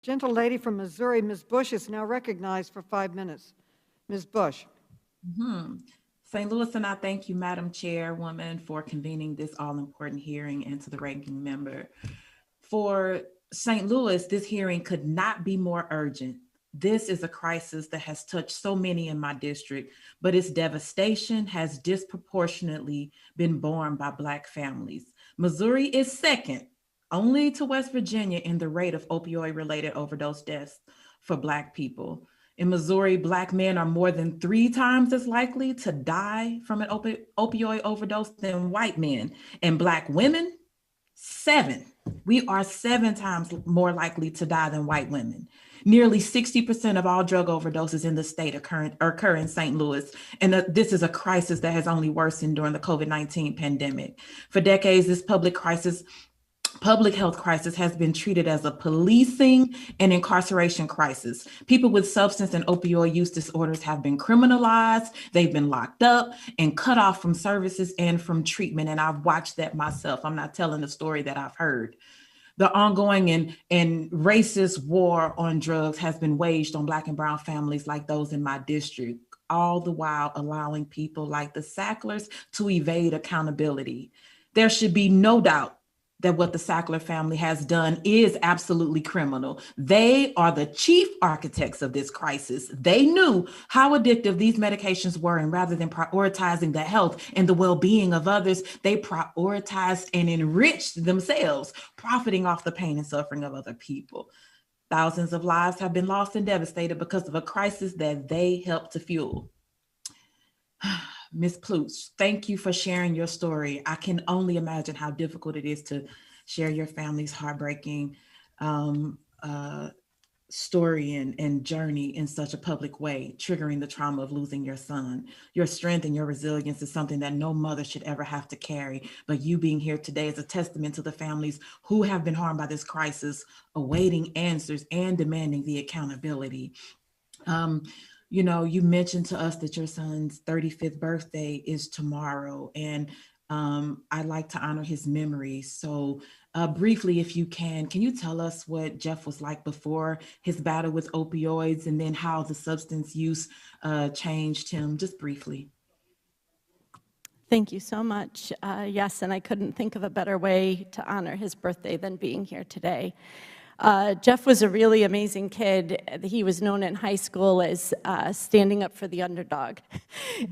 Gentle lady from Missouri, Ms. Bush, is now recognized for 5 minutes. Ms. Bush. St. Louis, and I thank you, Madam Chairwoman, for convening this all-important hearing, and to the ranking member. For St. Louis, this hearing could not be more urgent. This is a crisis that has touched so many in my district, but its devastation has disproportionately been borne by Black families. Missouri is second only to West Virginia in the rate of opioid-related overdose deaths for Black people. In Missouri, Black men are more than 3 times as likely to die from an opioid overdose than white men, and Black women, 7. We are 7 times more likely to die than white women. Nearly 60% of all drug overdoses in the state occur in St. Louis, and this is a crisis that has only worsened during the COVID-19 pandemic. For decades, this public health crisis has been treated as a policing and incarceration crisis. People with substance and opioid use disorders have been criminalized, they've been locked up and cut off from services and from treatment. And I've watched that myself. I'm not telling the story that I've heard. The ongoing and racist war on drugs has been waged on Black and brown families like those in my district, all the while allowing people like the Sacklers to evade accountability. There should be no doubt that what the Sackler family has done is absolutely criminal. They are the chief architects of this crisis. They knew how addictive these medications were, and rather than prioritizing the health and the well-being of others, they prioritized and enriched themselves, profiting off the pain and suffering of other people. Thousands of lives have been lost and devastated because of a crisis that they helped to fuel. Ms. Plutz, thank you for sharing your story. I can only imagine how difficult it is to share your family's heartbreaking story and journey in such a public way, triggering the trauma of losing your son. Your strength and your resilience is something that no mother should ever have to carry. But you being here today is a testament to the families who have been harmed by this crisis, awaiting answers and demanding the accountability. You know, you mentioned to us that your son's 35th birthday is tomorrow, and I'd like to honor his memory. So briefly, if you can you tell us what Jeff was like before his battle with opioids, and then how the substance use changed him, just briefly? Thank you so much. Yes, and I couldn't think of a better way to honor his birthday than being here today. Jeff was a really amazing kid. He was known in high school as standing up for the underdog.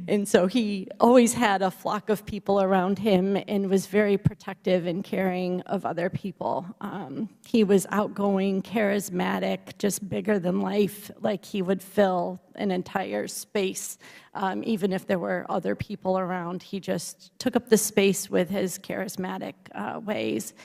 And so he always had a flock of people around him and was very protective and caring of other people. He was outgoing, charismatic, just bigger than life, like he would fill an entire space. Even if there were other people around, he just took up the space with his charismatic ways.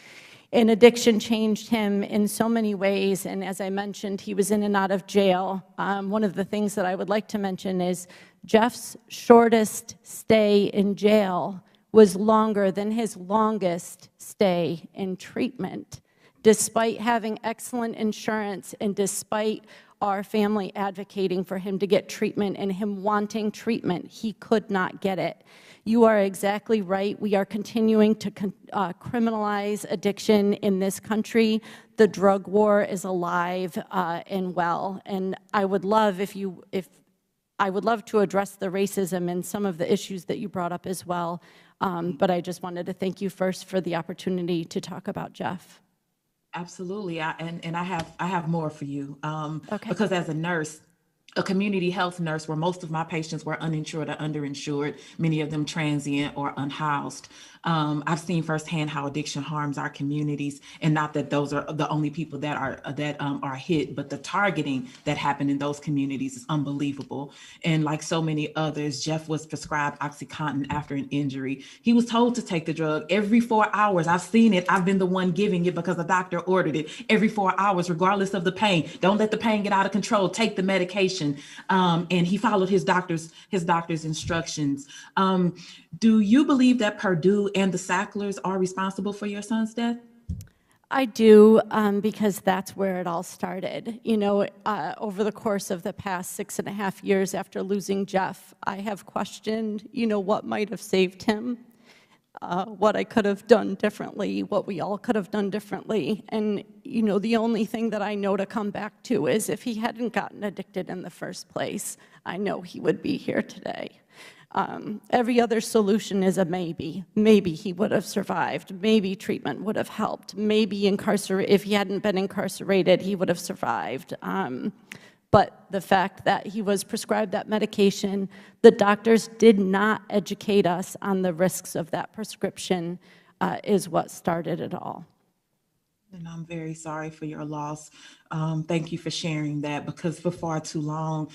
And addiction changed him in so many ways, and as I mentioned, he was in and out of jail. One of the things that I would like to mention is Jeff's shortest stay in jail was longer than his longest stay in treatment. Despite having excellent insurance and despite our family advocating for him to get treatment and him wanting treatment, he could not get it. You are exactly right. We are continuing to criminalize addiction in this country. The drug war is alive and well. And I would love I would love to address the racism and some of the issues that you brought up as well. But I just wanted to thank you first for the opportunity to talk about Jeff. Absolutely, and I have more for you. Okay. Because as a nurse, a community health nurse, where most of my patients were uninsured or underinsured, many of them transient or unhoused. I've seen firsthand how addiction harms our communities, and not that those are the only people that are hit, but the targeting that happened in those communities is unbelievable. And like so many others, Jeff was prescribed OxyContin after an injury. He was told to take the drug every 4 hours. I've seen it. I've been the one giving it because the doctor ordered it every 4 hours, regardless of the pain. Don't let the pain get out of control. Take the medication. And he followed his doctor's instructions. Do you believe that Purdue and the Sacklers are responsible for your son's death? I do, because that's where it all started. You know, over the course of the past 6.5 years after losing Jeff, I have questioned, what might have saved him. what I could have done differently, what we all could have done differently. And, you know, the only thing that I know to come back to is if he hadn't gotten addicted in the first place, I know he would be here today. Every other solution is a maybe. Maybe he would have survived. Maybe treatment would have helped. Maybe if he hadn't been incarcerated, he would have survived. But the fact that he was prescribed that medication, the doctors did not educate us on the risks of that prescription is what started it all. And I'm very sorry for your loss. Thank you for sharing that, because for far too long,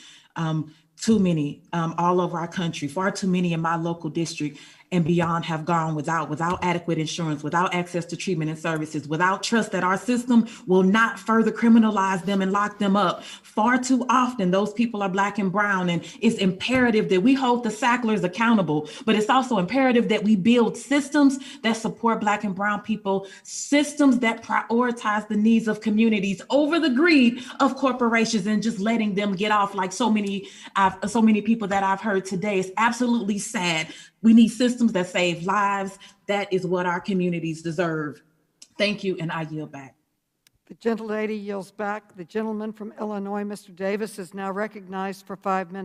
too many all over our country, far too many in my local district and beyond have gone without adequate insurance, without access to treatment and services, without trust that our system will not further criminalize them and lock them up. Far too often, those people are Black and brown, and it's imperative that we hold the Sacklers accountable, but it's also imperative that we build systems that support Black and brown people, systems that prioritize the needs of communities over the greed of corporations and just letting them get off like so many people that I've heard today. It's absolutely sad. We need systems that save lives. That is what our communities deserve. Thank you, and I yield back. The gentlelady yields back. The gentleman from Illinois, Mr. Davis, is now recognized for 5 minutes.